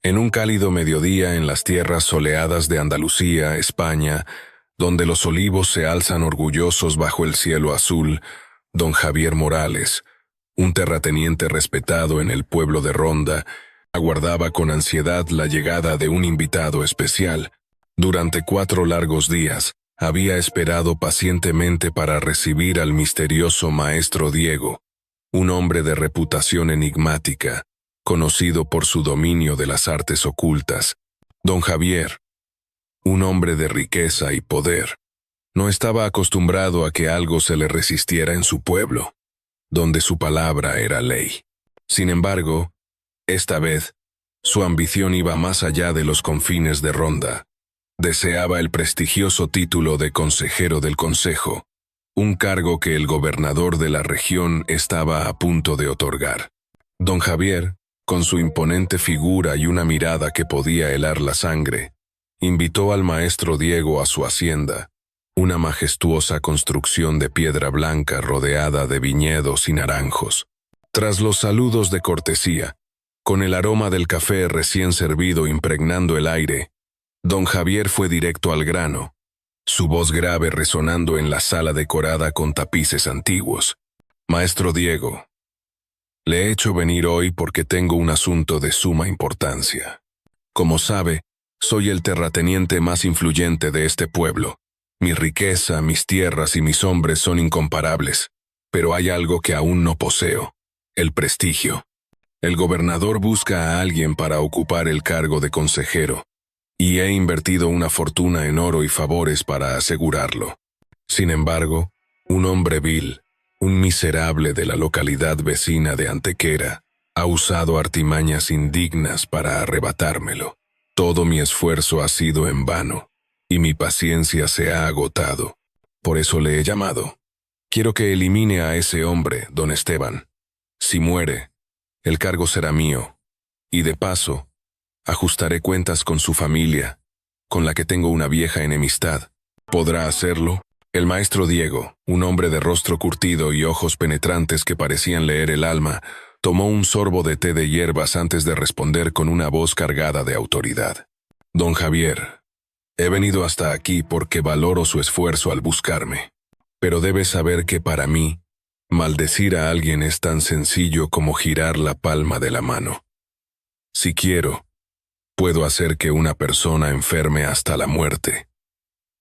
En un cálido mediodía en las tierras soleadas de Andalucía, España, donde los olivos se alzan orgullosos bajo el cielo azul, don Javier Morales, un terrateniente respetado en el pueblo de Ronda, aguardaba con ansiedad la llegada de un invitado especial. Durante 4 largos días, había esperado pacientemente para recibir al misterioso maestro Diego, un hombre de reputación enigmática, conocido por su dominio de las artes ocultas. Don Javier, un hombre de riqueza y poder, no estaba acostumbrado a que algo se le resistiera en su pueblo, donde su palabra era ley. Sin embargo, esta vez, su ambición iba más allá de los confines de Ronda. Deseaba el prestigioso título de consejero del Consejo, un cargo que el gobernador de la región estaba a punto de otorgar. Don Javier, con su imponente figura y una mirada que podía helar la sangre, invitó al maestro Diego a su hacienda, una majestuosa construcción de piedra blanca rodeada de viñedos y naranjos. Tras los saludos de cortesía, con el aroma del café recién servido impregnando el aire, don Javier fue directo al grano, su voz grave resonando en la sala decorada con tapices antiguos. Maestro Diego, le he hecho venir hoy porque tengo un asunto de suma importancia. Como sabe, soy el terrateniente más influyente de este pueblo. Mi riqueza, mis tierras y mis hombres son incomparables, pero hay algo que aún no poseo: el prestigio. El gobernador busca a alguien para ocupar el cargo de consejero, y he invertido una fortuna en oro y favores para asegurarlo. Sin embargo, un hombre vil, un miserable de la localidad vecina de Antequera, ha usado artimañas indignas para arrebatármelo. Todo mi esfuerzo ha sido en vano, y mi paciencia se ha agotado. Por eso le he llamado. Quiero que elimine a ese hombre, don Esteban. Si muere, el cargo será mío, y de paso, ajustaré cuentas con su familia, con la que tengo una vieja enemistad. ¿Podrá hacerlo? El maestro Diego, un hombre de rostro curtido y ojos penetrantes que parecían leer el alma, tomó un sorbo de té de hierbas antes de responder con una voz cargada de autoridad. Don Javier, he venido hasta aquí porque valoro su esfuerzo al buscarme, pero debe saber que para mí, maldecir a alguien es tan sencillo como girar la palma de la mano. Si quiero, puedo hacer que una persona enferme hasta la muerte,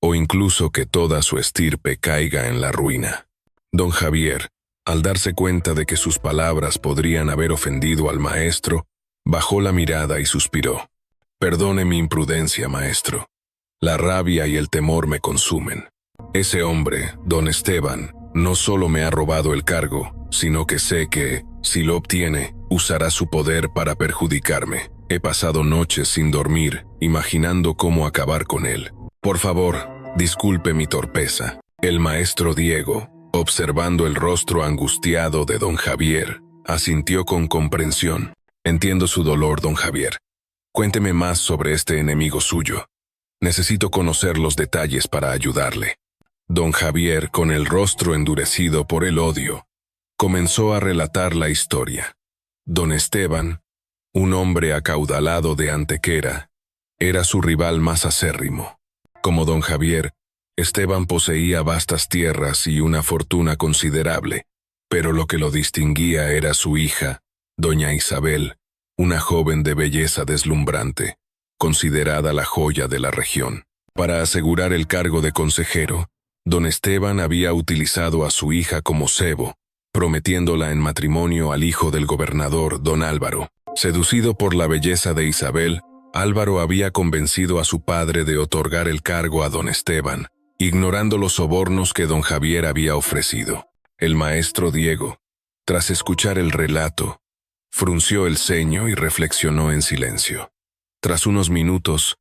o incluso que toda su estirpe caiga en la ruina. Don Javier, al darse cuenta de que sus palabras podrían haber ofendido al maestro, bajó la mirada y suspiró. Perdone mi imprudencia, maestro. La rabia y el temor me consumen. Ese hombre, don Esteban, no solo me ha robado el cargo, sino que sé que, si lo obtiene, usará su poder para perjudicarme. He pasado noches sin dormir, imaginando cómo acabar con él. Por favor, disculpe mi torpeza. El maestro Diego, observando el rostro angustiado de don Javier, asintió con comprensión. Entiendo su dolor, don Javier. Cuénteme más sobre este enemigo suyo. Necesito conocer los detalles para ayudarle. Don Javier, con el rostro endurecido por el odio, comenzó a relatar la historia. Don Esteban, un hombre acaudalado de Antequera, era su rival más acérrimo. Como don Javier, Esteban poseía vastas tierras y una fortuna considerable, pero lo que lo distinguía era su hija, doña Isabel, una joven de belleza deslumbrante, considerada la joya de la región. Para asegurar el cargo de consejero, don Esteban había utilizado a su hija como cebo, prometiéndola en matrimonio al hijo del gobernador, don Álvaro. Seducido por la belleza de Isabel, Álvaro había convencido a su padre de otorgar el cargo a don Esteban, ignorando los sobornos que don Javier había ofrecido. El maestro Diego, tras escuchar el relato, frunció el ceño y reflexionó en silencio. Tras unos minutos,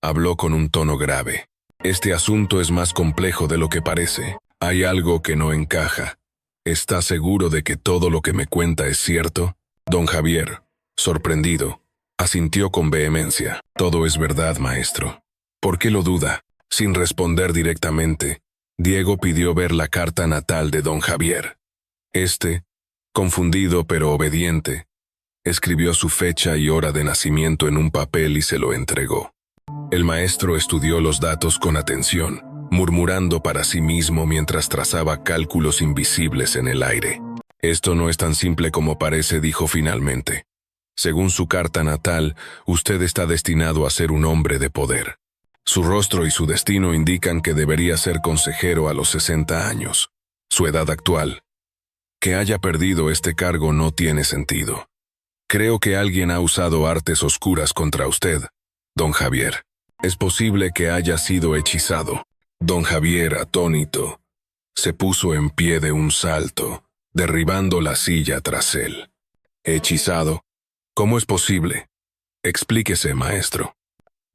habló con un tono grave. Este asunto es más complejo de lo que parece. Hay algo que no encaja. ¿Está seguro de que todo lo que me cuenta es cierto? Don Javier, sorprendido, asintió con vehemencia. Todo es verdad, maestro. ¿Por qué lo duda? Sin responder directamente, Diego pidió ver la carta natal de don Javier. Este, confundido pero obediente, Escribió su fecha y hora de nacimiento en un papel y se lo entregó. El maestro estudió los datos con atención, murmurando para sí mismo mientras trazaba cálculos invisibles en el aire. «Esto no es tan simple como parece», dijo finalmente. «Según su carta natal, usted está destinado a ser un hombre de poder. Su rostro y su destino indican que debería ser consejero a los 60 años, su edad actual. Que haya perdido este cargo no tiene sentido. Creo que alguien ha usado artes oscuras contra usted, don Javier. Es posible que haya sido hechizado». Don Javier, atónito, se puso en pie de un salto, derribando la silla tras él. «¿Hechizado? ¿Cómo es posible? Explíquese, maestro».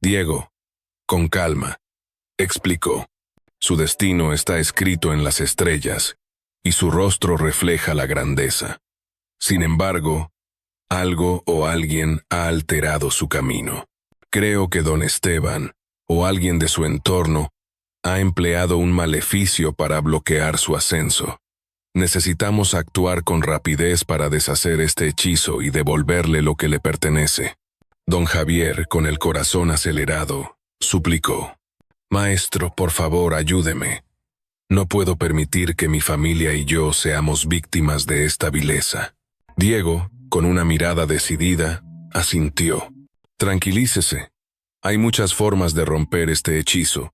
Diego, con calma, explicó. «Su destino está escrito en las estrellas, y su rostro refleja la grandeza. Sin embargo, algo o alguien ha alterado su camino. Creo que don Esteban, o alguien de su entorno, ha empleado un maleficio para bloquear su ascenso. Necesitamos actuar con rapidez para deshacer este hechizo y devolverle lo que le pertenece». Don Javier, con el corazón acelerado, suplicó. «Maestro, por favor, ayúdeme. No puedo permitir que mi familia y yo seamos víctimas de esta vileza». Diego, con una mirada decidida, asintió. «Tranquilícese. Hay muchas formas de romper este hechizo,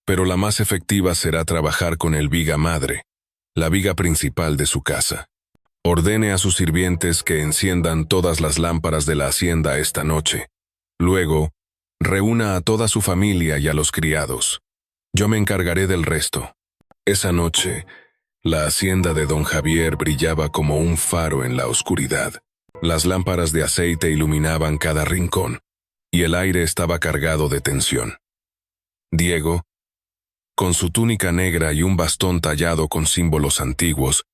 pero la más efectiva será trabajar con el viga madre, la viga principal de su casa. Ordene a sus sirvientes que enciendan todas las lámparas de la hacienda esta noche. Luego, reúna a toda su familia y a los criados. Yo me encargaré del resto». Esa noche, la hacienda de don Javier brillaba como un faro en la oscuridad. Las lámparas de aceite iluminaban cada rincón, y el aire estaba cargado de tensión. Diego, con su túnica negra y un bastón tallado con símbolos antiguos,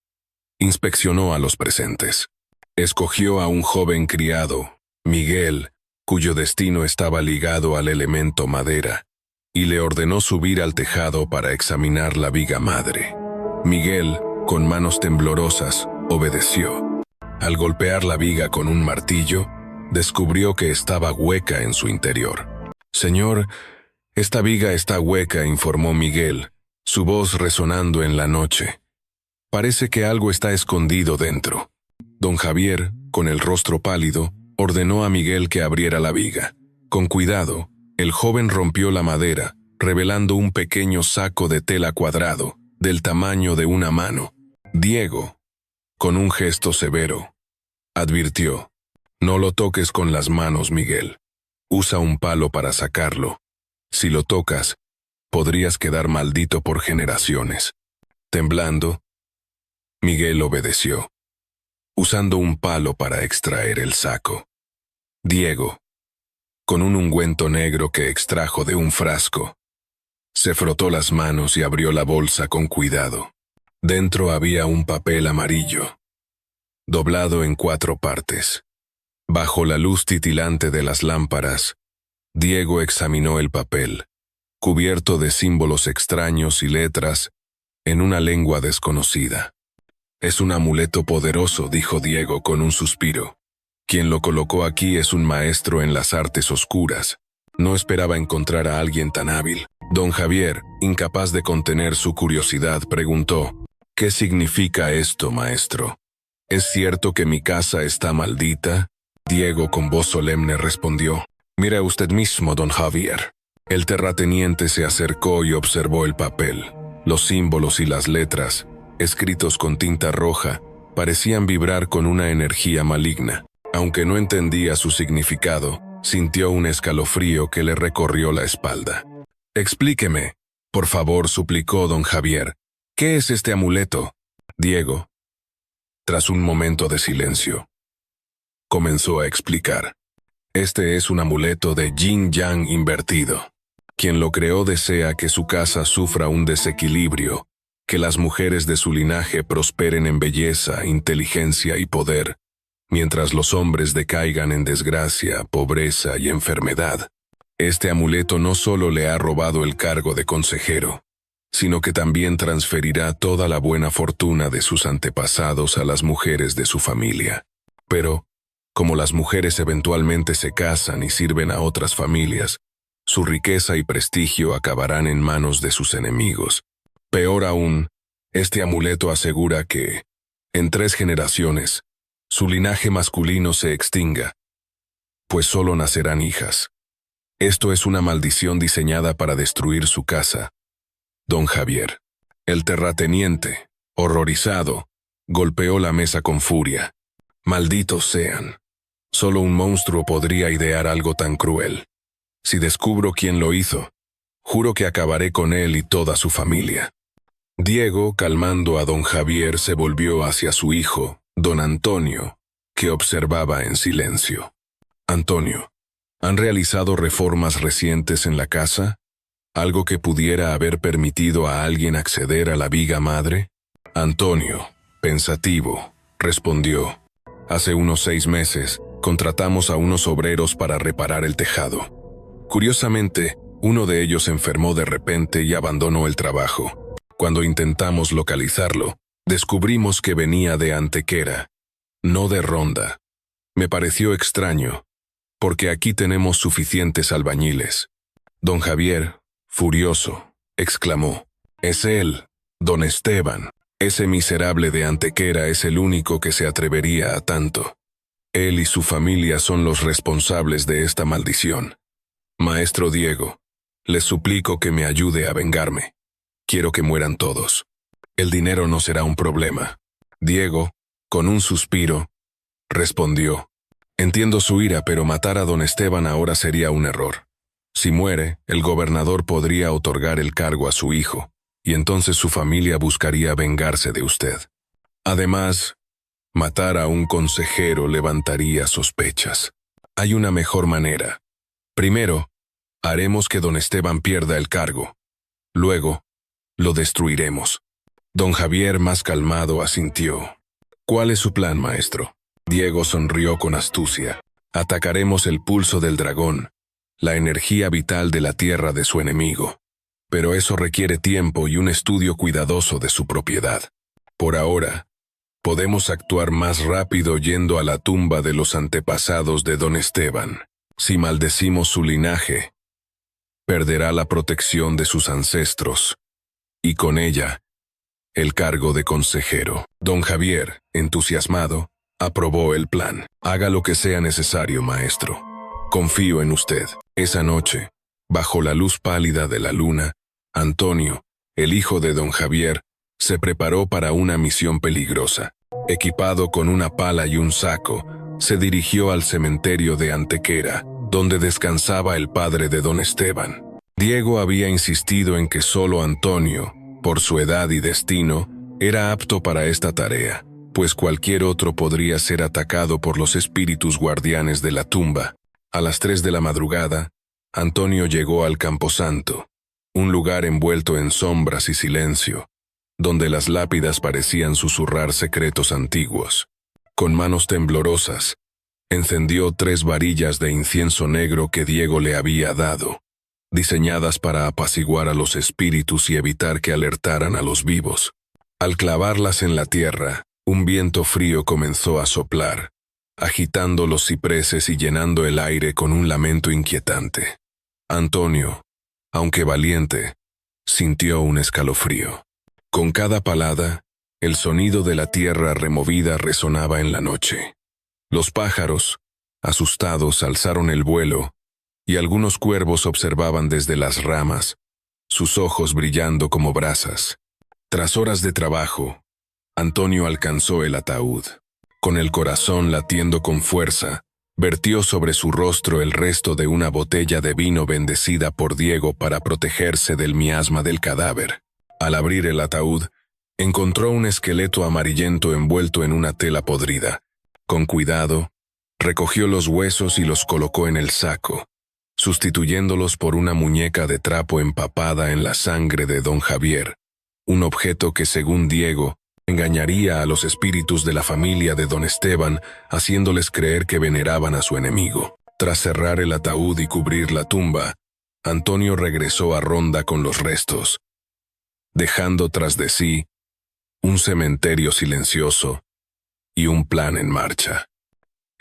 inspeccionó a los presentes. Escogió a un joven criado, Miguel, cuyo destino estaba ligado al elemento madera, y le ordenó subir al tejado para examinar la viga madre. Miguel, con manos temblorosas, obedeció. Al golpear la viga con un martillo, descubrió que estaba hueca en su interior. «Señor, esta viga está hueca», informó Miguel, su voz resonando en la noche. «Parece que algo está escondido dentro». Don Javier, con el rostro pálido, ordenó a Miguel que abriera la viga. Con cuidado, el joven rompió la madera, revelando un pequeño saco de tela cuadrado, del tamaño de una mano. Diego, con un gesto severo, advirtió: «No lo toques con las manos, Miguel. Usa un palo para sacarlo. Si lo tocas, podrías quedar maldito por generaciones». Temblando, Miguel obedeció, usando un palo para extraer el saco. Diego, con un ungüento negro que extrajo de un frasco, se frotó las manos y abrió la bolsa con cuidado. Dentro había un papel amarillo, doblado en 4 partes. Bajo la luz titilante de las lámparas, Diego examinó el papel, cubierto de símbolos extraños y letras en una lengua desconocida. «Es un amuleto poderoso», dijo Diego con un suspiro. «Quien lo colocó aquí es un maestro en las artes oscuras. No esperaba encontrar a alguien tan hábil». Don Javier, incapaz de contener su curiosidad, preguntó: «¿Qué significa esto, maestro? ¿Es cierto que mi casa está maldita?» Diego, con voz solemne, respondió: «Mire usted mismo, don Javier». El terrateniente se acercó y observó el papel. Los símbolos y las letras, escritos con tinta roja, parecían vibrar con una energía maligna. Aunque no entendía su significado, sintió un escalofrío que le recorrió la espalda. «Explíqueme, por favor», suplicó don Javier. «¿Qué es este amuleto?» Diego, tras un momento de silencio, comenzó a explicar. «Este es un amuleto de yin-yang invertido. Quien lo creó desea que su casa sufra un desequilibrio, que las mujeres de su linaje prosperen en belleza, inteligencia y poder, mientras los hombres decaigan en desgracia, pobreza y enfermedad. Este amuleto no solo le ha robado el cargo de consejero, sino que también transferirá toda la buena fortuna de sus antepasados a las mujeres de su familia. Pero, Como las mujeres eventualmente se casan y sirven a otras familias, su riqueza y prestigio acabarán en manos de sus enemigos. Peor aún, este amuleto asegura que, en 3 generaciones, su linaje masculino se extinga, pues solo nacerán hijas. Esto es una maldición diseñada para destruir su casa. Don Javier, el terrateniente, horrorizado, golpeó la mesa con furia. Malditos sean. Solo un monstruo podría idear algo tan cruel. Si descubro quién lo hizo, juro que acabaré con él y toda su familia. Diego, calmando a don Javier, se volvió hacia su hijo, don Antonio, que observaba en silencio. Antonio, ¿han realizado reformas recientes en la casa? ¿Algo que pudiera haber permitido a alguien acceder a la viga madre? Antonio, pensativo, respondió. Hace unos 6 meses, contratamos a unos obreros para reparar el tejado. Curiosamente, uno de ellos se enfermó de repente y abandonó el trabajo. Cuando intentamos localizarlo, descubrimos que venía de Antequera, no de Ronda. Me pareció extraño, porque aquí tenemos suficientes albañiles. Don Javier, furioso, exclamó: «Es él, don Esteban. Ese miserable de Antequera es el único que se atrevería a tanto. Él y su familia son los responsables de esta maldición. Maestro Diego, les suplico que me ayude a vengarme. Quiero que mueran todos. El dinero no será un problema». Diego, con un suspiro, respondió: «Entiendo su ira, pero matar a don Esteban ahora sería un error. Si muere, el gobernador podría otorgar el cargo a su hijo, y entonces su familia buscaría vengarse de usted. Además, matar a un consejero levantaría sospechas. Hay una mejor manera. Primero, haremos que don Esteban pierda el cargo. Luego, lo destruiremos». Don Javier, más calmado, asintió. «¿Cuál es su plan, maestro?». Diego sonrió con astucia. «Atacaremos el pulso del dragón, la energía vital de la tierra de su enemigo. Pero eso requiere tiempo y un estudio cuidadoso de su propiedad. Por ahora, podemos actuar más rápido yendo a la tumba de los antepasados de don Esteban. Si maldecimos su linaje, perderá la protección de sus ancestros, y con ella, el cargo de consejero». Don Javier, entusiasmado, aprobó el plan. «Haga lo que sea necesario, maestro. Confío en usted». Esa noche, bajo la luz pálida de la luna, Antonio, el hijo de don Javier, se preparó para una misión peligrosa. Equipado con una pala y un saco, se dirigió al cementerio de Antequera, donde descansaba el padre de don Esteban. Diego había insistido en que solo Antonio, por su edad y destino, era apto para esta tarea, pues cualquier otro podría ser atacado por los espíritus guardianes de la tumba. A las 3 de la madrugada, Antonio llegó al camposanto, un lugar envuelto en sombras y silencio, donde las lápidas parecían susurrar secretos antiguos. Con manos temblorosas, encendió 3 varillas de incienso negro que Diego le había dado, diseñadas para apaciguar a los espíritus y evitar que alertaran a los vivos. Al clavarlas en la tierra, un viento frío comenzó a soplar, agitando los cipreses y llenando el aire con un lamento inquietante. Antonio, aunque valiente, sintió un escalofrío. Con cada palada, el sonido de la tierra removida resonaba en la noche. Los pájaros, asustados, alzaron el vuelo, y algunos cuervos observaban desde las ramas, sus ojos brillando como brasas. Tras horas de trabajo, Antonio alcanzó el ataúd. Con el corazón latiendo con fuerza, vertió sobre su rostro el resto de una botella de vino bendecida por Diego para protegerse del miasma del cadáver. Al abrir el ataúd, encontró un esqueleto amarillento envuelto en una tela podrida. Con cuidado, recogió los huesos y los colocó en el saco, sustituyéndolos por una muñeca de trapo empapada en la sangre de don Javier, un objeto que, según Diego, engañaría a los espíritus de la familia de don Esteban, haciéndoles creer que veneraban a su enemigo. Tras cerrar el ataúd y cubrir la tumba, Antonio regresó a Ronda con los restos, dejando tras de sí un cementerio silencioso y un plan en marcha.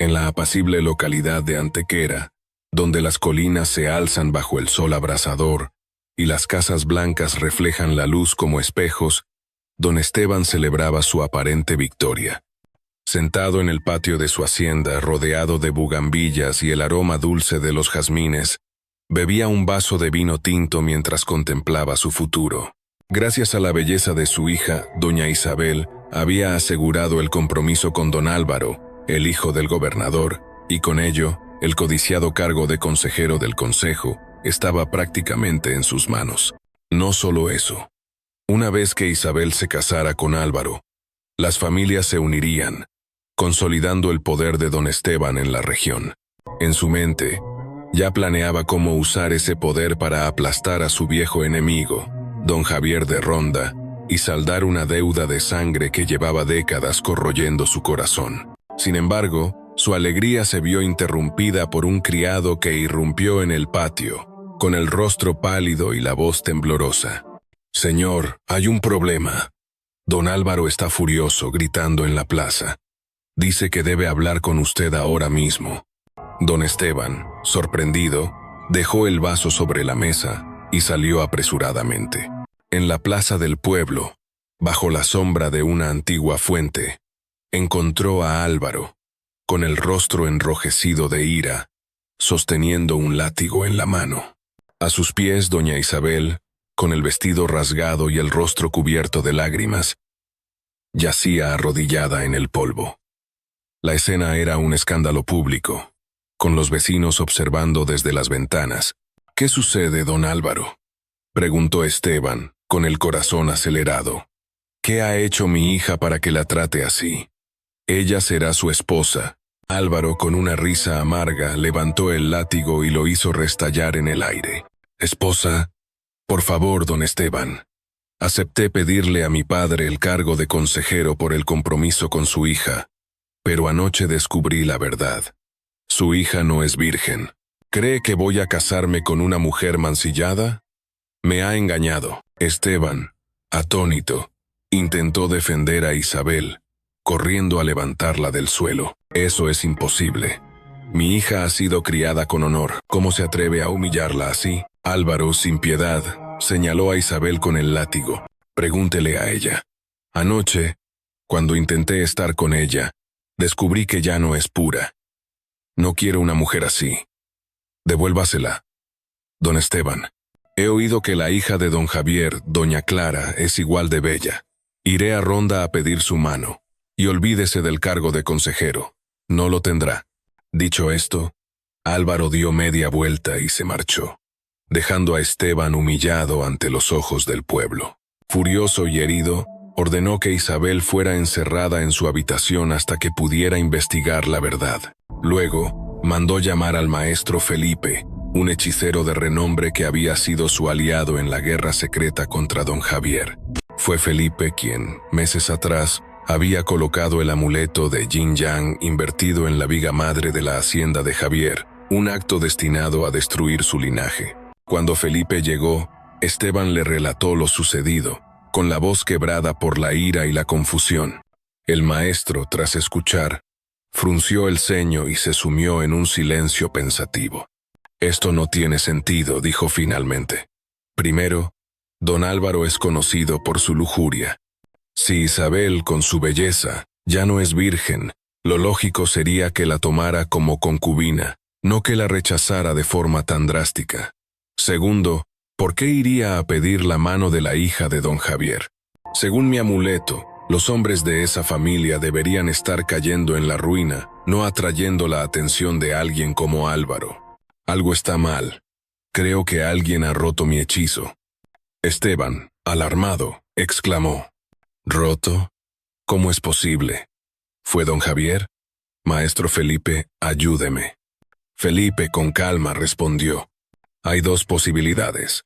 en la apacible localidad de Antequera, donde las colinas se alzan bajo el sol abrasador y las casas blancas reflejan la luz como espejos, don Esteban celebraba su aparente victoria. Sentado en el patio de su hacienda, rodeado de bugambillas y el aroma dulce de los jazmines, bebía un vaso de vino tinto mientras contemplaba su futuro. Gracias a la belleza de su hija, doña Isabel había asegurado el compromiso con don Álvaro, el hijo del gobernador, y con ello, el codiciado cargo de consejero del consejo estaba prácticamente en sus manos. No solo eso. Una vez que Isabel se casara con Álvaro, las familias se unirían, consolidando el poder de don Esteban en la región. En su mente, ya planeaba cómo usar ese poder para aplastar a su viejo enemigo, don Javier de Ronda, y saldar una deuda de sangre que llevaba décadas corroyendo su corazón. Sin embargo, su alegría se vio interrumpida por un criado que irrumpió en el patio, con el rostro pálido y la voz temblorosa. «Señor, hay un problema. Don Álvaro está furioso, gritando en la plaza. Dice que debe hablar con usted ahora mismo». Don Esteban, sorprendido, dejó el vaso sobre la mesa y salió apresuradamente. En la plaza del pueblo, bajo la sombra de una antigua fuente, encontró a Álvaro, con el rostro enrojecido de ira, sosteniendo un látigo en la mano. A sus pies, doña Isabel, con el vestido rasgado y el rostro cubierto de lágrimas, yacía arrodillada en el polvo. La escena era un escándalo público, con los vecinos observando desde las ventanas. «¿Qué sucede, don Álvaro?», preguntó Esteban, con el corazón acelerado. «¿Qué ha hecho mi hija para que la trate así? Ella será su esposa». Álvaro, con una risa amarga, levantó el látigo y lo hizo restallar en el aire. «Esposa, por favor, don Esteban. Acepté pedirle a mi padre el cargo de consejero por el compromiso con su hija, pero anoche descubrí la verdad. Su hija no es virgen. ¿Cree que voy a casarme con una mujer mancillada? Me ha engañado». Esteban, atónito, intentó defender a Isabel, corriendo a levantarla del suelo. «Eso es imposible. Mi hija ha sido criada con honor. ¿Cómo se atreve a humillarla así?». Álvaro, sin piedad, señaló a Isabel con el látigo. «Pregúntele a ella. Anoche, cuando intenté estar con ella, descubrí que ya no es pura. No quiero una mujer así. Devuélvasela. Don Esteban, he oído que la hija de don Javier, doña Clara, es igual de bella. Iré a Ronda a pedir su mano, y olvídese del cargo de consejero. No lo tendrá». Dicho esto, Álvaro dio media vuelta y se marchó, dejando a Esteban humillado ante los ojos del pueblo. Furioso y herido, ordenó que Isabel fuera encerrada en su habitación hasta que pudiera investigar la verdad. Luego, mandó llamar al maestro Felipe, un hechicero de renombre que había sido su aliado en la guerra secreta contra don Javier. Fue Felipe quien, meses atrás, había colocado el amuleto de Yin Yang invertido en la viga madre de la hacienda de Javier, un acto destinado a destruir su linaje. Cuando Felipe llegó, Esteban le relató lo sucedido, con la voz quebrada por la ira y la confusión. El maestro, tras escuchar, frunció el ceño y se sumió en un silencio pensativo. «Esto no tiene sentido», dijo finalmente. «Primero, don Álvaro es conocido por su lujuria. Si Isabel, con su belleza, ya no es virgen, lo lógico sería que la tomara como concubina, no que la rechazara de forma tan drástica. Segundo, ¿por qué iría a pedir la mano de la hija de don Javier? Según mi amuleto, los hombres de esa familia deberían estar cayendo en la ruina, no atrayendo la atención de alguien como Álvaro. Algo está mal. Creo que alguien ha roto mi hechizo». Esteban, alarmado, exclamó. «¿Roto? ¿Cómo es posible? ¿Fue don Javier? Maestro Felipe, ayúdeme». Felipe, con calma, respondió. «Hay dos posibilidades.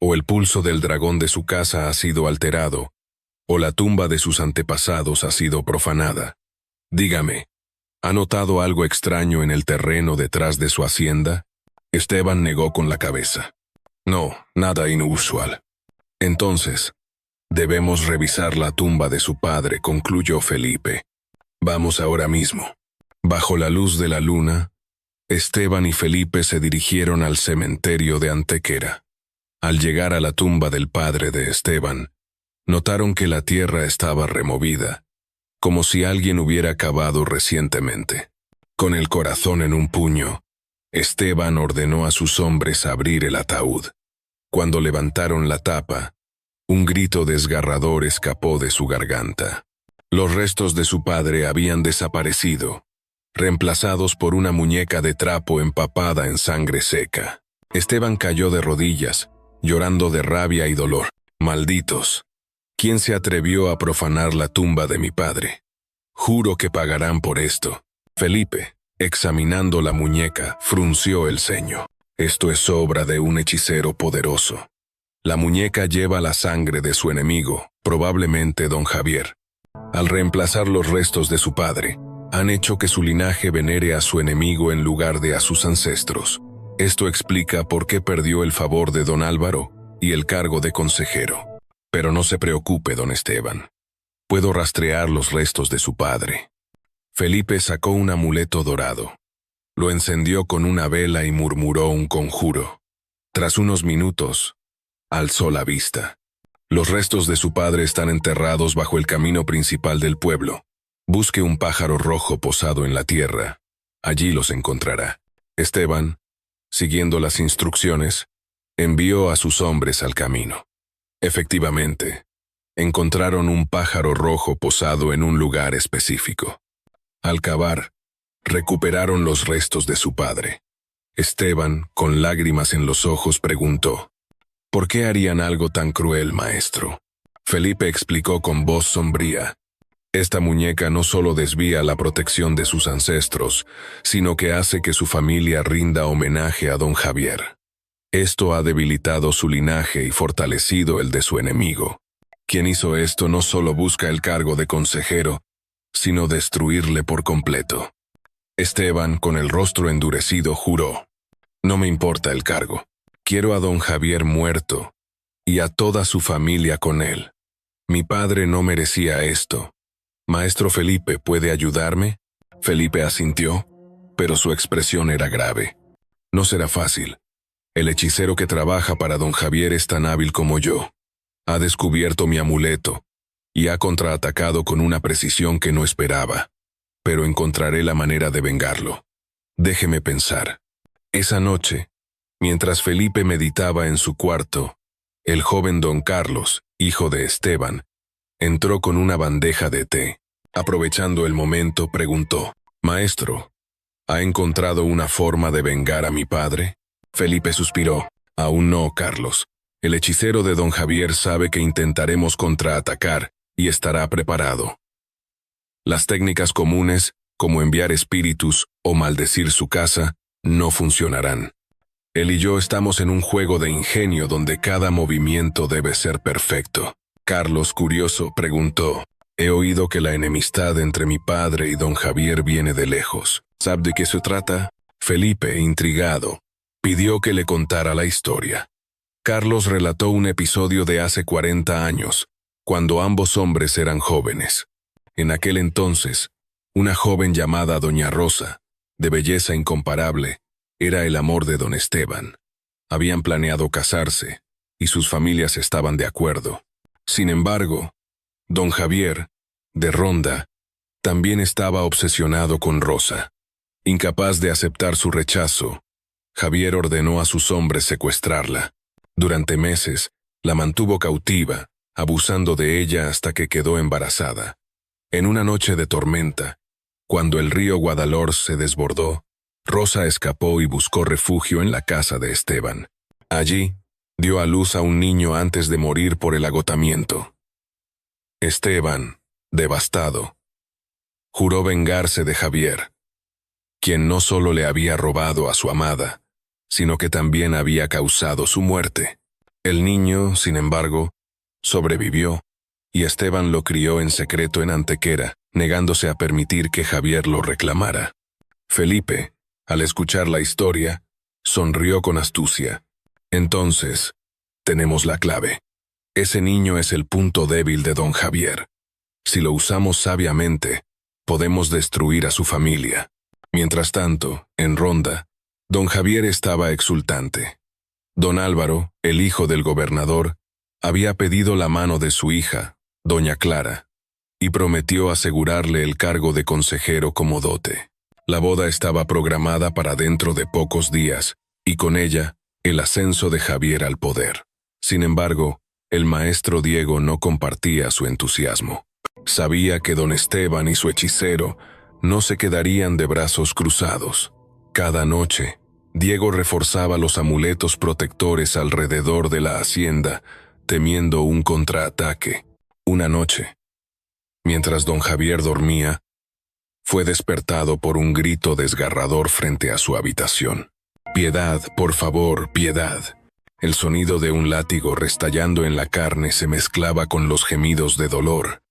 O el pulso del dragón de su casa ha sido alterado, o la tumba de sus antepasados ha sido profanada. Dígame, ¿ha notado algo extraño en el terreno detrás de su hacienda?» Esteban negó con la cabeza. «No, nada inusual». «Entonces, debemos revisar la tumba de su padre», concluyó Felipe. «Vamos ahora mismo». Bajo la luz de la luna, Esteban y Felipe se dirigieron al cementerio de Antequera. Al llegar a la tumba del padre de Esteban, notaron que la tierra estaba removida, como si alguien hubiera cavado recientemente. Con el corazón en un puño, Esteban ordenó a sus hombres abrir el ataúd. Cuando levantaron la tapa, un grito desgarrador escapó de su garganta. Los restos de su padre habían desaparecido, reemplazados por una muñeca de trapo empapada en sangre seca. Esteban cayó de rodillas, llorando de rabia y dolor. «Malditos, ¿quién se atrevió a profanar la tumba de mi padre? Juro que pagarán por esto». Felipe, examinando la muñeca, frunció el ceño. «Esto es obra de un hechicero poderoso. La muñeca lleva la sangre de su enemigo, probablemente don Javier. Al reemplazar los restos de su padre, han hecho que su linaje venere a su enemigo en lugar de a sus ancestros. Esto explica por qué perdió el favor de don Álvaro y el cargo de consejero. Pero no se preocupe, don Esteban. Puedo rastrear los restos de su padre». Felipe sacó un amuleto dorado. Lo encendió con una vela y murmuró un conjuro. Tras unos minutos, alzó la vista. «Los restos de su padre están enterrados bajo el camino principal del pueblo. Busque un pájaro rojo posado en la tierra. Allí los encontrará». Esteban, siguiendo las instrucciones, envió a sus hombres al camino. Efectivamente, encontraron un pájaro rojo posado en un lugar específico. Al cavar, recuperaron los restos de su padre. Esteban, con lágrimas en los ojos, preguntó: «¿Por qué harían algo tan cruel, maestro?». Felipe explicó con voz sombría: «Esta muñeca no solo desvía la protección de sus ancestros, sino que hace que su familia rinda homenaje a don Javier. Esto ha debilitado su linaje y fortalecido el de su enemigo. Quien hizo esto no solo busca el cargo de consejero, sino destruirle por completo». Esteban, con el rostro endurecido, juró: «No me importa el cargo. Quiero a don Javier muerto y a toda su familia con él. Mi padre no merecía esto. Maestro Felipe, ¿puede ayudarme?». Felipe asintió, pero su expresión era grave. «No será fácil. El hechicero que trabaja para don Javier es tan hábil como yo. Ha descubierto mi amuleto y ha contraatacado con una precisión que no esperaba. Pero encontraré la manera de vengarlo. Déjeme pensar». Esa noche, mientras Felipe meditaba en su cuarto, el joven don Carlos, hijo de Esteban, entró con una bandeja de té. Aprovechando el momento, preguntó: «Maestro, ¿ha encontrado una forma de vengar a mi padre?». Felipe suspiró: «Aún no, Carlos. El hechicero de don Javier sabe que intentaremos contraatacar y estará preparado. Las técnicas comunes, como enviar espíritus o maldecir su casa, no funcionarán. Él y yo estamos en un juego de ingenio donde cada movimiento debe ser perfecto». Carlos, curioso, preguntó: «He oído que la enemistad entre mi padre y don Javier viene de lejos. ¿Sabe de qué se trata?». Felipe, intrigado, pidió que le contara la historia. Carlos relató un episodio de hace 40 años, cuando ambos hombres eran jóvenes. En aquel entonces, una joven llamada doña Rosa, de belleza incomparable, era el amor de don Esteban. Habían planeado casarse, y sus familias estaban de acuerdo. Sin embargo, don Javier, de Ronda, también estaba obsesionado con Rosa. Incapaz de aceptar su rechazo, Javier ordenó a sus hombres secuestrarla. Durante meses, la mantuvo cautiva, abusando de ella hasta que quedó embarazada. En una noche de tormenta, cuando el río Guadalhorce se desbordó, Rosa escapó y buscó refugio en la casa de Esteban. Allí, dio a luz a un niño antes de morir por el agotamiento. Esteban, devastado, juró vengarse de Javier, quien no solo le había robado a su amada, sino que también había causado su muerte. El niño, sin embargo, sobrevivió, y Esteban lo crió en secreto en Antequera, negándose a permitir que Javier lo reclamara. Felipe, al escuchar la historia, sonrió con astucia. «Entonces, tenemos la clave. Ese niño es el punto débil de don Javier. Si lo usamos sabiamente, podemos destruir a su familia». Mientras tanto, en Ronda, don Javier estaba exultante. Don Álvaro, el hijo del gobernador, había pedido la mano de su hija, doña Clara, y prometió asegurarle el cargo de consejero como dote. La boda estaba programada para dentro de pocos días, y con ella, el ascenso de Javier al poder. Sin embargo, el maestro Diego no compartía su entusiasmo. Sabía que don Esteban y su hechicero no se quedarían de brazos cruzados. Cada noche, Diego reforzaba los amuletos protectores alrededor de la hacienda, temiendo un contraataque. Una noche, mientras don Javier dormía, fue despertado por un grito desgarrador frente a su habitación. «Piedad, por favor, piedad». El sonido de un látigo restallando en la carne se mezclaba con los gemidos de dolor.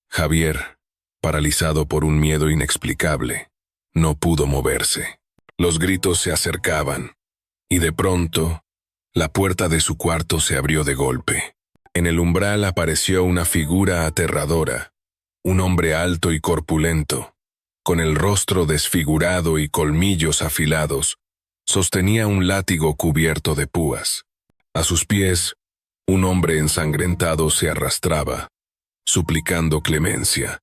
Javier, paralizado por un miedo inexplicable, no pudo moverse. Los gritos se acercaban, y de pronto, la puerta de su cuarto se abrió de golpe. En el umbral apareció una figura aterradora, un hombre alto y corpulento, con el rostro desfigurado y colmillos afilados, sostenía un látigo cubierto de púas. A sus pies, un hombre ensangrentado se arrastraba, suplicando clemencia.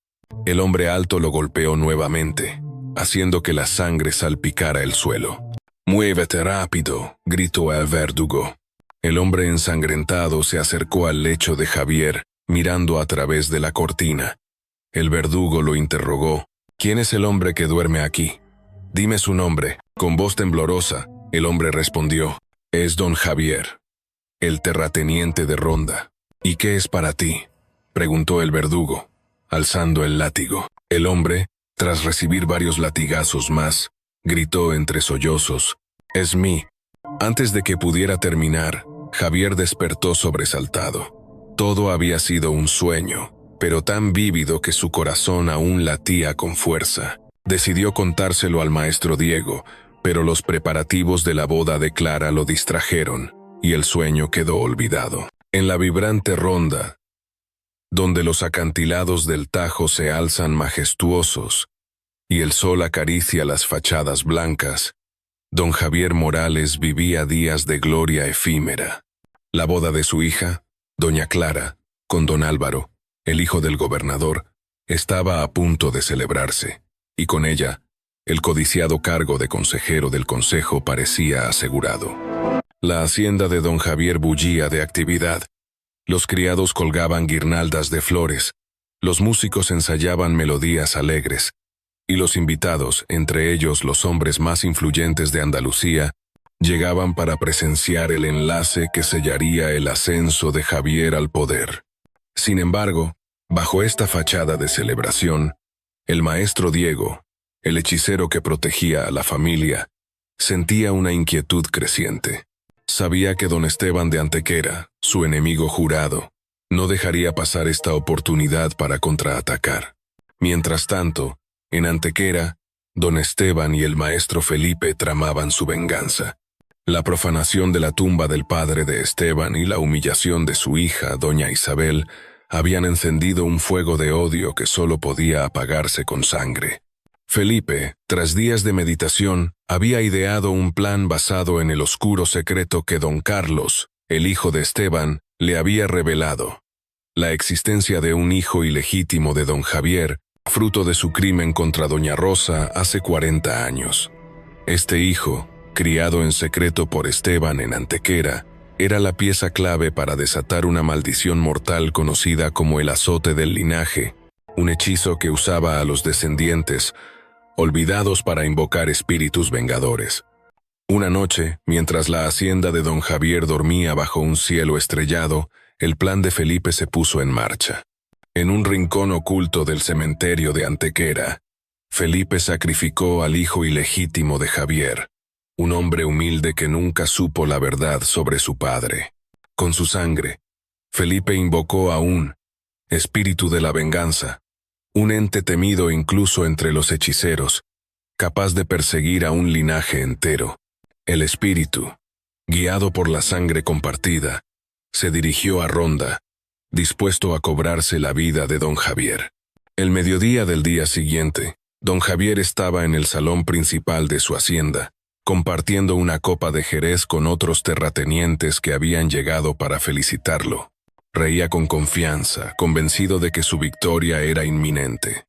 El hombre alto lo golpeó nuevamente, haciendo que la sangre salpicara el suelo. «Muévete rápido», gritó el verdugo. El hombre ensangrentado se acercó al lecho de Javier, mirando a través de la cortina. El verdugo lo interrogó. «¿Quién es el hombre que duerme aquí? Dime su nombre». Con voz temblorosa, el hombre respondió. «Es don Javier, el terrateniente de Ronda». «¿Y qué es para ti?», preguntó el verdugo, alzando el látigo. El hombre, tras recibir varios latigazos más, gritó entre sollozos. «Es mí». Antes de que pudiera terminar, Javier despertó sobresaltado. Todo había sido un sueño, pero tan vívido que su corazón aún latía con fuerza. Decidió contárselo al maestro Diego, pero los preparativos de la boda de Clara lo distrajeron, y el sueño quedó olvidado. En la vibrante Ronda, donde los acantilados del Tajo se alzan majestuosos, y el sol acaricia las fachadas blancas, don Javier Morales vivía días de gloria efímera. La boda de su hija, doña Clara, con don Álvaro, el hijo del gobernador, estaba a punto de celebrarse, y con ella, el codiciado cargo de consejero del consejo parecía asegurado. La hacienda de don Javier bullía de actividad. Los criados colgaban guirnaldas de flores, los músicos ensayaban melodías alegres, y los invitados, entre ellos los hombres más influyentes de Andalucía, llegaban para presenciar el enlace que sellaría el ascenso de Javier al poder. Sin embargo, bajo esta fachada de celebración, el maestro Diego, el hechicero que protegía a la familia, sentía una inquietud creciente. Sabía que don Esteban de Antequera, su enemigo jurado, no dejaría pasar esta oportunidad para contraatacar. Mientras tanto, en Antequera, don Esteban y el maestro Felipe tramaban su venganza. La profanación de la tumba del padre de Esteban y la humillación de su hija, doña Isabel, habían encendido un fuego de odio que solo podía apagarse con sangre. Felipe, tras días de meditación, había ideado un plan basado en el oscuro secreto que don Carlos, el hijo de Esteban, le había revelado: la existencia de un hijo ilegítimo de don Javier, fruto de su crimen contra doña Rosa hace 40 años. Este hijo, criado en secreto por Esteban en Antequera, era la pieza clave para desatar una maldición mortal conocida como el azote del linaje, un hechizo que usaba a los descendientes, olvidados para invocar espíritus vengadores. Una noche, mientras la hacienda de don Javier dormía bajo un cielo estrellado, el plan de Felipe se puso en marcha. En un rincón oculto del cementerio de Antequera, Felipe sacrificó al hijo ilegítimo de Javier, un hombre humilde que nunca supo la verdad sobre su padre. Con su sangre, Felipe invocó a un espíritu de la venganza, un ente temido incluso entre los hechiceros, capaz de perseguir a un linaje entero. El espíritu, guiado por la sangre compartida, se dirigió a Ronda, dispuesto a cobrarse la vida de don Javier. El mediodía del día siguiente, Don Javier estaba en el salón principal de su hacienda, compartiendo una copa de jerez con otros terratenientes que habían llegado para felicitarlo. Reía con confianza, convencido de que su victoria era inminente.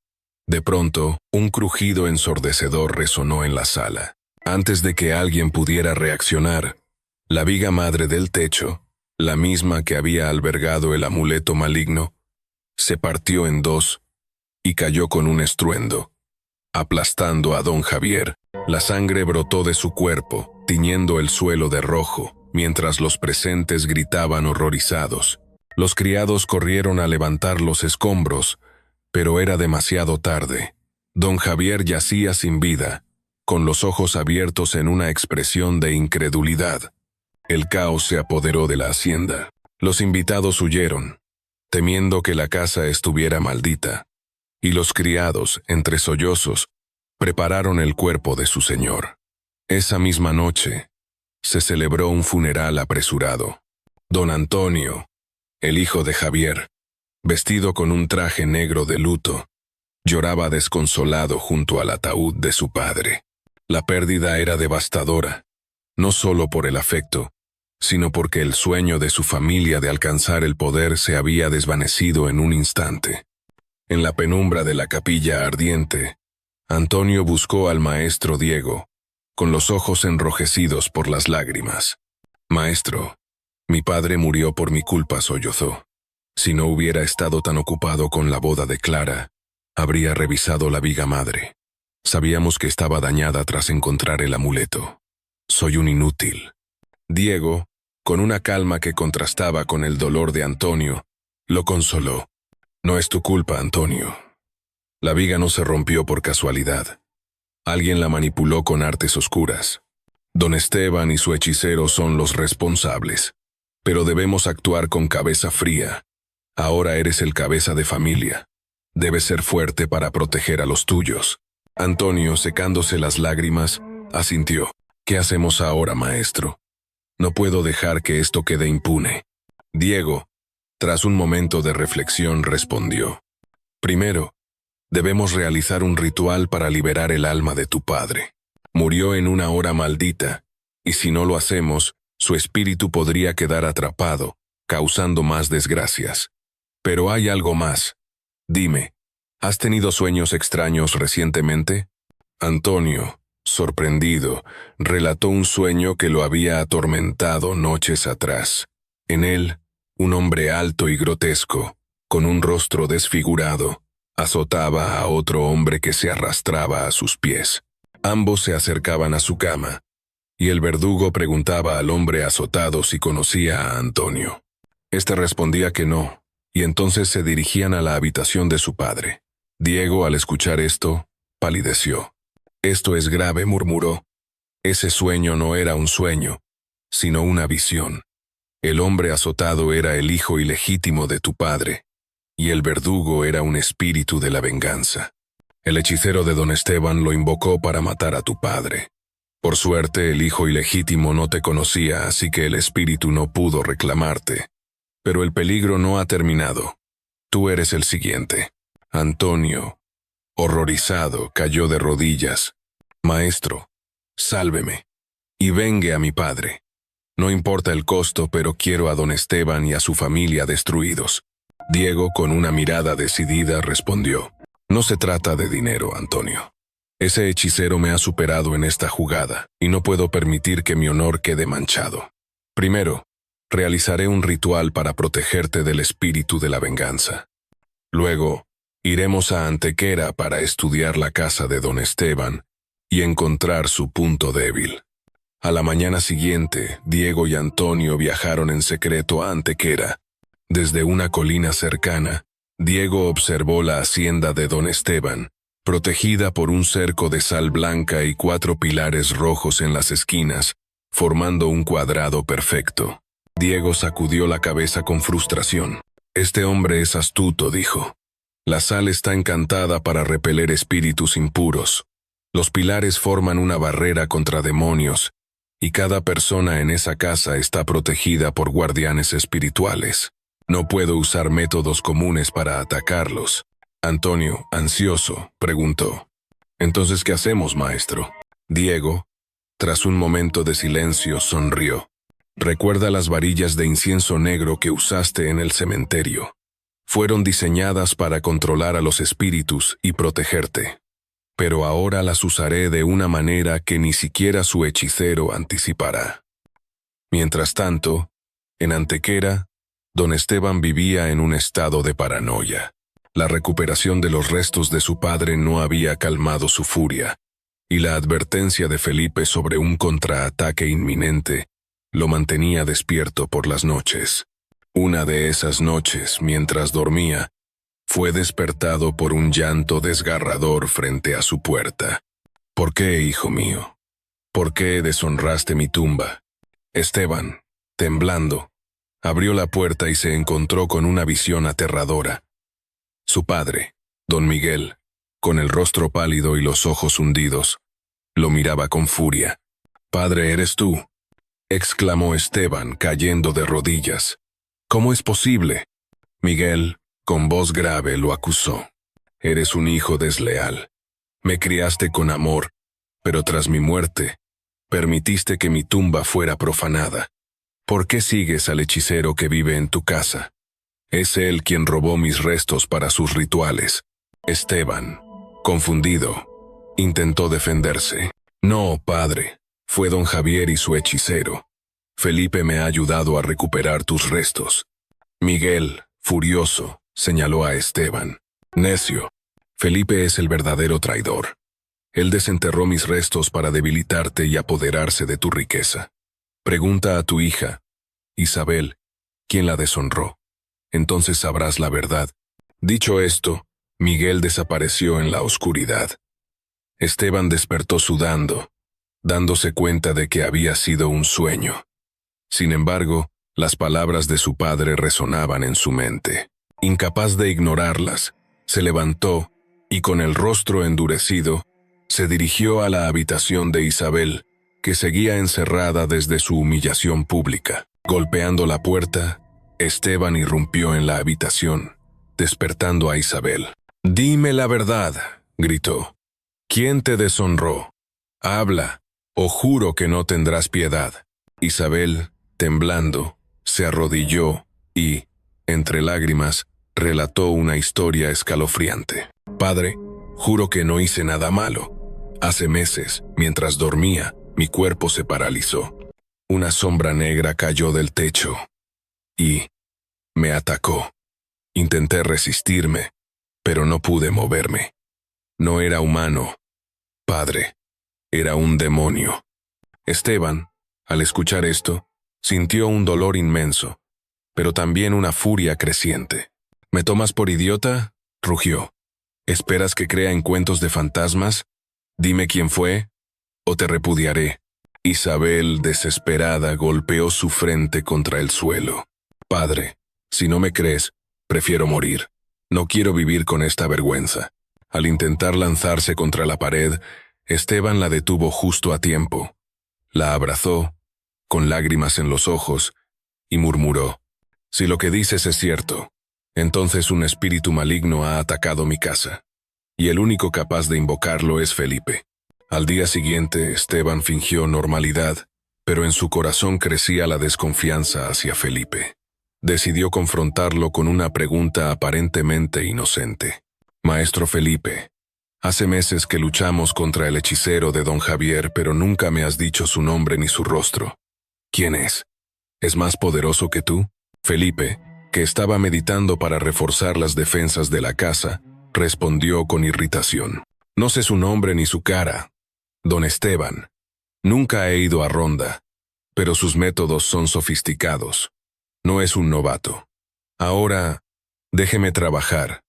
De pronto, un crujido ensordecedor resonó en la sala. Antes de que alguien pudiera reaccionar, la viga madre del techo, la misma que había albergado el amuleto maligno, se partió en dos y cayó con un estruendo, aplastando a don Javier. La sangre brotó de su cuerpo, tiñendo el suelo de rojo, mientras los presentes gritaban horrorizados. Los criados corrieron a levantar los escombros, pero era demasiado tarde. Don Javier yacía sin vida, con los ojos abiertos en una expresión de incredulidad. El caos se apoderó de la hacienda. Los invitados huyeron, temiendo que la casa estuviera maldita, y los criados, entre sollozos, prepararon el cuerpo de su señor. Esa misma noche, se celebró un funeral apresurado. Don Antonio, el hijo de Javier, vestido con un traje negro de luto, lloraba desconsolado junto al ataúd de su padre. La pérdida era devastadora, no solo por el afecto, sino porque el sueño de su familia de alcanzar el poder se había desvanecido en un instante. En la penumbra de la capilla ardiente, Antonio buscó al maestro Diego, con los ojos enrojecidos por las lágrimas. «Maestro, mi padre murió por mi culpa», sollozó. «Si no hubiera estado tan ocupado con la boda de Clara, habría revisado la viga madre. Sabíamos que estaba dañada tras encontrar el amuleto. Soy un inútil». Diego, con una calma que contrastaba con el dolor de Antonio, lo consoló. «No es tu culpa, Antonio. La viga no se rompió por casualidad. Alguien la manipuló con artes oscuras. Don Esteban y su hechicero son los responsables. Pero debemos actuar con cabeza fría. Ahora eres el cabeza de familia. Debes ser fuerte para proteger a los tuyos». Antonio, secándose las lágrimas, asintió. «¿Qué hacemos ahora, maestro? No puedo dejar que esto quede impune». Diego, tras un momento de reflexión, respondió. «Primero, debemos realizar un ritual para liberar el alma de tu padre. Murió en una hora maldita, y si no lo hacemos, su espíritu podría quedar atrapado, causando más desgracias. Pero hay algo más. Dime, ¿has tenido sueños extraños recientemente?» Antonio, sorprendido, relató un sueño que lo había atormentado noches atrás. En él, un hombre alto y grotesco, con un rostro desfigurado, azotaba a otro hombre que se arrastraba a sus pies. Ambos se acercaban a su cama, y el verdugo preguntaba al hombre azotado si conocía a Antonio. Este respondía que no, y entonces se dirigían a la habitación de su padre. Diego, al escuchar esto, palideció. «Esto es grave», murmuró. «Ese sueño no era un sueño, sino una visión. El hombre azotado era el hijo ilegítimo de tu padre, y el verdugo era un espíritu de la venganza. El hechicero de don Esteban lo invocó para matar a tu padre. Por suerte, el hijo ilegítimo no te conocía, así que el espíritu no pudo reclamarte. Pero el peligro no ha terminado. Tú eres el siguiente». Antonio, horrorizado, cayó de rodillas. «Maestro, sálveme, y vengue a mi padre. No importa el costo, pero quiero a don Esteban y a su familia destruidos». Diego, con una mirada decidida, respondió. «No se trata de dinero, Antonio. Ese hechicero me ha superado en esta jugada, y no puedo permitir que mi honor quede manchado. Primero, realizaré un ritual para protegerte del espíritu de la venganza. Luego, iremos a Antequera para estudiar la casa de don Esteban y encontrar su punto débil». A la mañana siguiente, Diego y Antonio viajaron en secreto a Antequera. Desde una colina cercana, Diego observó la hacienda de don Esteban, protegida por un cerco de sal blanca y 4 pilares rojos en las esquinas, formando un cuadrado perfecto. Diego sacudió la cabeza con frustración. «Este hombre es astuto», dijo. «La sal está encantada para repeler espíritus impuros. Los pilares forman una barrera contra demonios, y cada persona en esa casa está protegida por guardianes espirituales. No puedo usar métodos comunes para atacarlos». Antonio, ansioso, preguntó. Entonces, ¿qué hacemos, maestro? Diego, tras un momento de silencio, sonrió. Recuerda las varillas de incienso negro que usaste en el cementerio. Fueron diseñadas para controlar a los espíritus y protegerte. Pero ahora las usaré de una manera que ni siquiera su hechicero anticipará. Mientras tanto, en Antequera, don Esteban vivía en un estado de paranoia. La recuperación de los restos de su padre no había calmado su furia, y la advertencia de Felipe sobre un contraataque inminente lo mantenía despierto por las noches. Una de esas noches, mientras dormía, fue despertado por un llanto desgarrador frente a su puerta. ¿Por qué, hijo mío? ¿Por qué deshonraste mi tumba? Esteban, temblando, abrió la puerta y se encontró con una visión aterradora. Su padre, don Miguel, con el rostro pálido y los ojos hundidos, lo miraba con furia. «Padre, ¿eres tú?», exclamó Esteban, cayendo de rodillas. «¿Cómo es posible?». Miguel, con voz grave, lo acusó. «Eres un hijo desleal. Me criaste con amor, pero tras mi muerte, permitiste que mi tumba fuera profanada. ¿Por qué sigues al hechicero que vive en tu casa? Es él quien robó mis restos para sus rituales». Esteban, confundido, intentó defenderse. «No, padre, fue don Javier y su hechicero. Felipe me ha ayudado a recuperar tus restos». Miguel, furioso, señaló a Esteban. «Necio, Felipe es el verdadero traidor. Él desenterró mis restos para debilitarte y apoderarse de tu riqueza. Pregunta a tu hija, Isabel, quién la deshonró. Entonces sabrás la verdad». Dicho esto, Miguel desapareció en la oscuridad. Esteban despertó sudando, dándose cuenta de que había sido un sueño. Sin embargo, las palabras de su padre resonaban en su mente. Incapaz de ignorarlas, se levantó y con el rostro endurecido, se dirigió a la habitación de Isabel, que seguía encerrada desde su humillación pública. Golpeando la puerta, Esteban irrumpió en la habitación, despertando a Isabel. «Dime la verdad», gritó. «¿Quién te deshonró? Habla, o juro que no tendrás piedad». Isabel, temblando, se arrodilló y, entre lágrimas, relató una historia escalofriante. «Padre, juro que no hice nada malo. Hace meses, mientras dormía, mi cuerpo se paralizó. Una sombra negra cayó del techo y me atacó. Intenté resistirme, pero no pude moverme. No era humano, padre, era un demonio». Esteban, al escuchar esto, sintió un dolor inmenso, pero también una furia creciente. «¿Me tomas por idiota?», rugió. «¿Esperas que crea en cuentos de fantasmas? Dime quién fue, o te repudiaré». Isabel, desesperada, golpeó su frente contra el suelo. «Padre, si no me crees, prefiero morir. No quiero vivir con esta vergüenza». Al intentar lanzarse contra la pared, Esteban la detuvo justo a tiempo. La abrazó, con lágrimas en los ojos, y murmuró: «Si lo que dices es cierto, entonces un espíritu maligno ha atacado mi casa, y el único capaz de invocarlo es Felipe». Al día siguiente, Esteban fingió normalidad, pero en su corazón crecía la desconfianza hacia Felipe. Decidió confrontarlo con una pregunta aparentemente inocente. «Maestro Felipe, hace meses que luchamos contra el hechicero de don Javier, pero nunca me has dicho su nombre ni su rostro. ¿Quién es? ¿Es más poderoso que tú?». Felipe, que estaba meditando para reforzar las defensas de la casa, respondió con irritación: «No sé su nombre ni su cara, don Esteban. Nunca he ido a Ronda, pero sus métodos son sofisticados. No es un novato. Ahora, déjeme trabajar.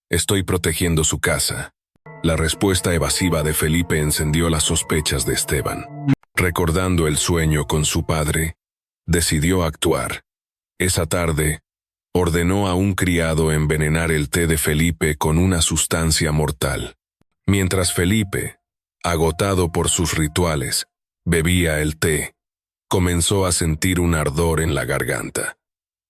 Estoy protegiendo su casa». La respuesta evasiva de Felipe encendió las sospechas de Esteban. Recordando el sueño con su padre, decidió actuar. Esa tarde, ordenó a un criado envenenar el té de Felipe con una sustancia mortal. Mientras Felipe, agotado por sus rituales, bebía el té, comenzó a sentir un ardor en la garganta.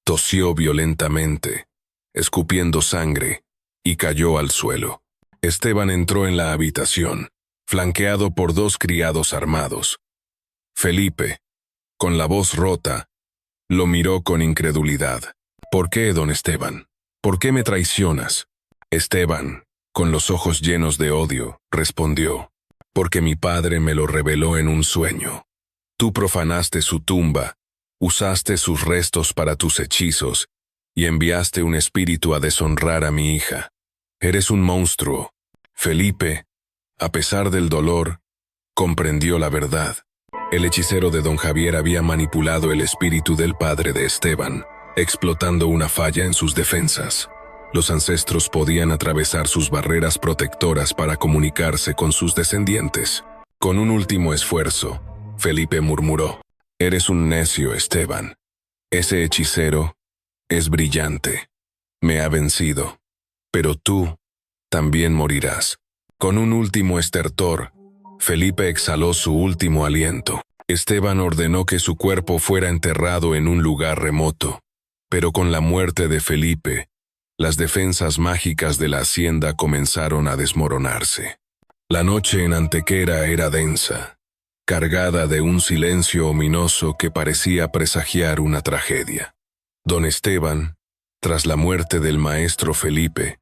Tosió violentamente, escupiendo sangre, y cayó al suelo. Esteban entró en la habitación, flanqueado por 2 criados armados. Felipe, con la voz rota, lo miró con incredulidad. «¿Por qué, don Esteban? ¿Por qué me traicionas?» Esteban, con los ojos llenos de odio, respondió: «Porque mi padre me lo reveló en un sueño. Tú profanaste su tumba, usaste sus restos para tus hechizos, y enviaste un espíritu a deshonrar a mi hija. Eres un monstruo». Felipe, a pesar del dolor, comprendió la verdad. El hechicero de don Javier había manipulado el espíritu del padre de Esteban, explotando una falla en sus defensas. Los ancestros podían atravesar sus barreras protectoras para comunicarse con sus descendientes. Con un último esfuerzo, Felipe murmuró: «Eres un necio, Esteban. Ese hechicero es brillante. Me ha vencido. Pero tú también morirás». Con un último estertor, Felipe exhaló su último aliento. Esteban ordenó que su cuerpo fuera enterrado en un lugar remoto. Pero con la muerte de Felipe, las defensas mágicas de la hacienda comenzaron a desmoronarse. La noche en Antequera era densa, cargada de un silencio ominoso que parecía presagiar una tragedia. Don Esteban, tras la muerte del maestro Felipe,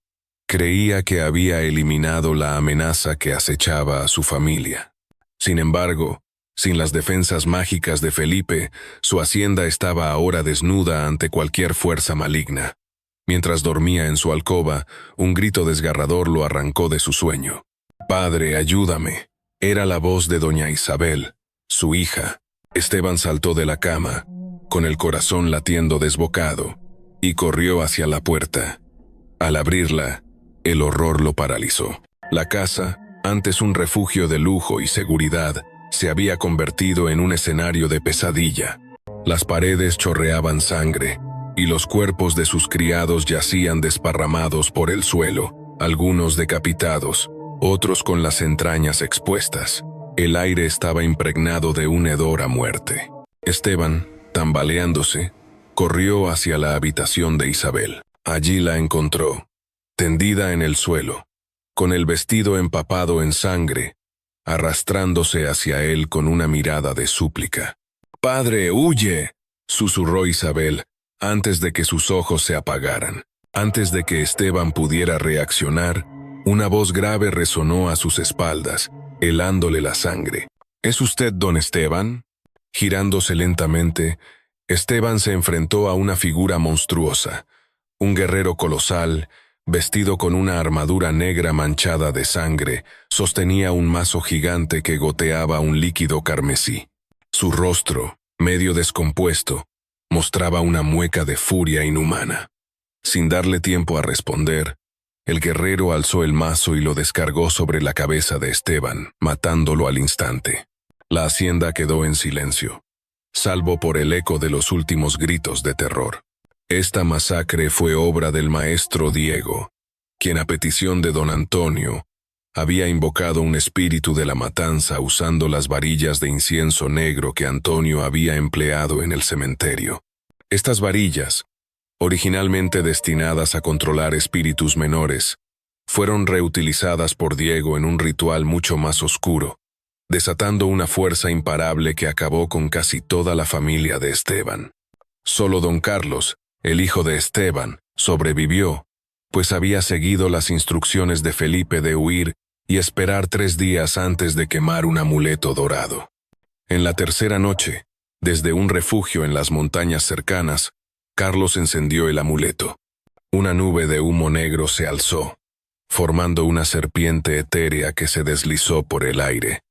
creía que había eliminado la amenaza que acechaba a su familia. Sin embargo, sin las defensas mágicas de Felipe, su hacienda estaba ahora desnuda ante cualquier fuerza maligna. Mientras dormía en su alcoba, un grito desgarrador lo arrancó de su sueño. «Padre, ayúdame». Era la voz de doña Isabel, su hija. Esteban saltó de la cama, con el corazón latiendo desbocado, y corrió hacia la puerta. Al abrirla, el horror lo paralizó. La casa, antes un refugio de lujo y seguridad, se había convertido en un escenario de pesadilla. Las paredes chorreaban sangre, y los cuerpos de sus criados yacían desparramados por el suelo, algunos decapitados, otros con las entrañas expuestas. El aire estaba impregnado de un hedor a muerte. Esteban, tambaleándose, corrió hacia la habitación de Isabel. Allí la encontró, tendida en el suelo, con el vestido empapado en sangre, arrastrándose hacia él con una mirada de súplica. «¡Padre, huye!», susurró Isabel, antes de que sus ojos se apagaran. Antes de que Esteban pudiera reaccionar, una voz grave resonó a sus espaldas, helándole la sangre. «¿Es usted don Esteban?». Girándose lentamente, Esteban se enfrentó a una figura monstruosa, un guerrero colosal, vestido con una armadura negra manchada de sangre, sostenía un mazo gigante que goteaba un líquido carmesí. Su rostro, medio descompuesto, mostraba una mueca de furia inhumana. Sin darle tiempo a responder, el guerrero alzó el mazo y lo descargó sobre la cabeza de Esteban, matándolo al instante. La hacienda quedó en silencio, salvo por el eco de los últimos gritos de terror. Esta masacre fue obra del maestro Diego, quien a petición de don Antonio, había invocado un espíritu de la matanza usando las varillas de incienso negro que Antonio había empleado en el cementerio. Estas varillas, originalmente destinadas a controlar espíritus menores, fueron reutilizadas por Diego en un ritual mucho más oscuro, desatando una fuerza imparable que acabó con casi toda la familia de Esteban. Solo don Carlos, el hijo de Esteban, sobrevivió, pues había seguido las instrucciones de Felipe de huir y esperar 3 días antes de quemar un amuleto dorado. En la tercera noche, desde un refugio en las montañas cercanas, Carlos encendió el amuleto. Una nube de humo negro se alzó, formando una serpiente etérea que se deslizó por el aire,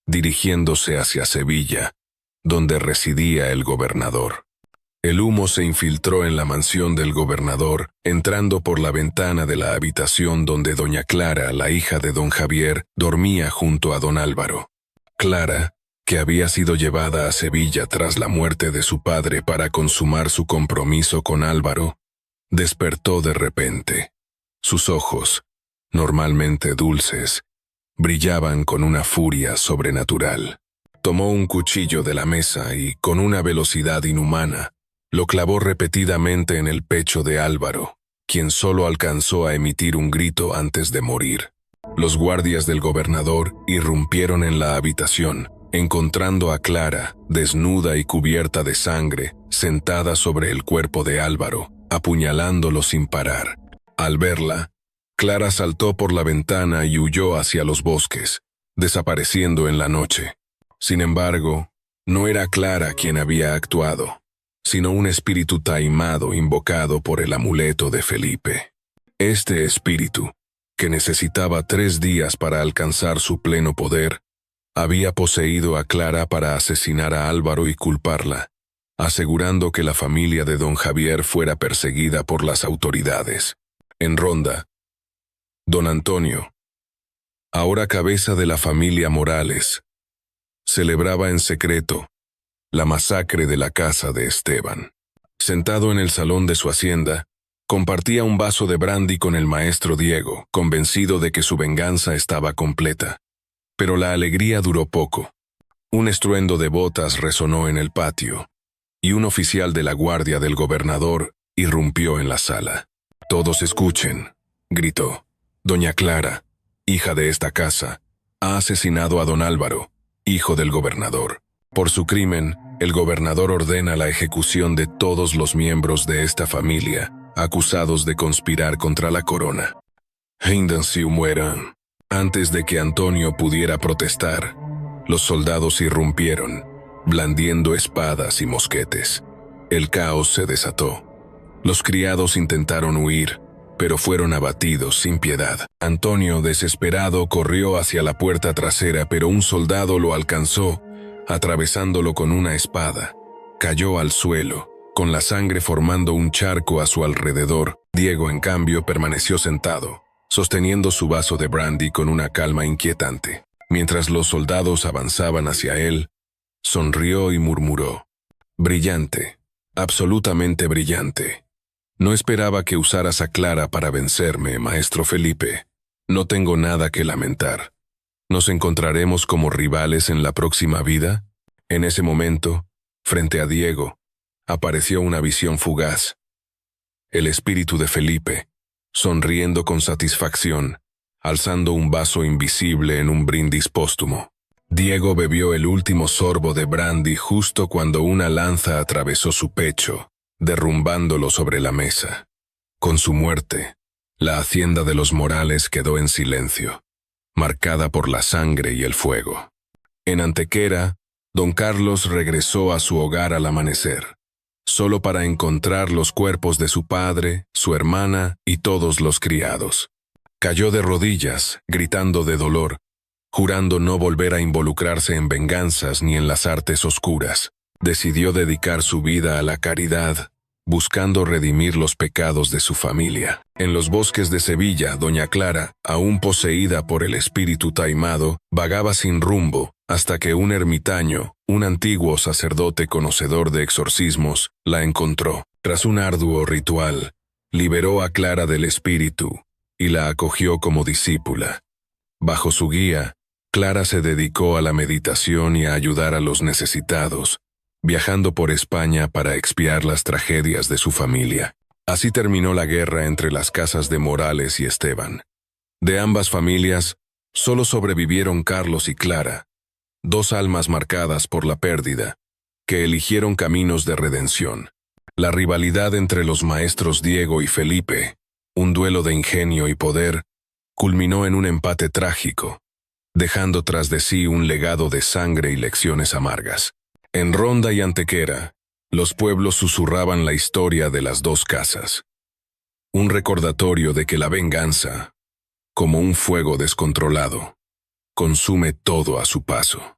dirigiéndose hacia Sevilla, donde residía el gobernador. El humo se infiltró en la mansión del gobernador, entrando por la ventana de la habitación donde doña Clara, la hija de don Javier, dormía junto a don Álvaro. Clara, que había sido llevada a Sevilla tras la muerte de su padre para consumar su compromiso con Álvaro, despertó de repente. Sus ojos, normalmente dulces, brillaban con una furia sobrenatural. Tomó un cuchillo de la mesa y, con una velocidad inhumana, lo clavó repetidamente en el pecho de Álvaro, quien solo alcanzó a emitir un grito antes de morir. Los guardias del gobernador irrumpieron en la habitación, encontrando a Clara, desnuda y cubierta de sangre, sentada sobre el cuerpo de Álvaro, apuñalándolo sin parar. Al verla, Clara saltó por la ventana y huyó hacia los bosques, desapareciendo en la noche. Sin embargo, no era Clara quien había actuado, sino un espíritu taimado invocado por el amuleto de Felipe. Este espíritu, que necesitaba 3 días para alcanzar su pleno poder, había poseído a Clara para asesinar a Álvaro y culparla, asegurando que la familia de don Javier fuera perseguida por las autoridades. En Ronda, don Antonio, ahora cabeza de la familia Morales, celebraba en secreto la masacre de la casa de Esteban. Sentado en el salón de su hacienda, compartía un vaso de brandy con el maestro Diego, convencido de que su venganza estaba completa. Pero la alegría duró poco. Un estruendo de botas resonó en el patio, y un oficial de la guardia del gobernador irrumpió en la sala. «Todos escuchen», gritó. «Doña Clara, hija de esta casa, ha asesinado a don Álvaro, hijo del gobernador. Por su crimen, el gobernador ordena la ejecución de todos los miembros de esta familia, acusados de conspirar contra la corona. Híndanse o mueran». Antes de que Antonio pudiera protestar, los soldados irrumpieron, blandiendo espadas y mosquetes. El caos se desató. Los criados intentaron huir, pero fueron abatidos sin piedad. Antonio, desesperado, corrió hacia la puerta trasera, pero un soldado lo alcanzó, atravesándolo con una espada. Cayó al suelo, con la sangre formando un charco a su alrededor. Diego, en cambio, permaneció sentado, sosteniendo su vaso de brandy con una calma inquietante. Mientras los soldados avanzaban hacia él, sonrió y murmuró: «Brillante, absolutamente brillante. No esperaba que usaras a Clara para vencerme, maestro Felipe. No tengo nada que lamentar. ¿Nos encontraremos como rivales en la próxima vida?» En ese momento, frente a Diego, apareció una visión fugaz. El espíritu de Felipe, sonriendo con satisfacción, alzando un vaso invisible en un brindis póstumo. Diego bebió el último sorbo de brandy justo cuando una lanza atravesó su pecho, derrumbándolo sobre la mesa. Con su muerte, la hacienda de los Morales quedó en silencio, marcada por la sangre y el fuego. En Antequera, don Carlos regresó a su hogar al amanecer, solo para encontrar los cuerpos de su padre, su hermana y todos los criados. Cayó de rodillas, gritando de dolor, jurando no volver a involucrarse en venganzas ni en las artes oscuras. Decidió dedicar su vida a la caridad, buscando redimir los pecados de su familia. En los bosques de Sevilla, doña Clara, aún poseída por el espíritu taimado, vagaba sin rumbo, hasta que un ermitaño, un antiguo sacerdote conocedor de exorcismos, la encontró. Tras un arduo ritual, liberó a Clara del espíritu y la acogió como discípula. Bajo su guía, Clara se dedicó a la meditación y a ayudar a los necesitados, viajando por España para expiar las tragedias de su familia. Así terminó la guerra entre las casas de Morales y Esteban. De ambas familias, solo sobrevivieron Carlos y Clara, 2 almas marcadas por la pérdida, que eligieron caminos de redención. La rivalidad entre los maestros Diego y Felipe, un duelo de ingenio y poder, culminó en un empate trágico, dejando tras de sí un legado de sangre y lecciones amargas. En Ronda y Antequera, los pueblos susurraban la historia de las 2 casas. Un recordatorio de que la venganza, como un fuego descontrolado, consume todo a su paso.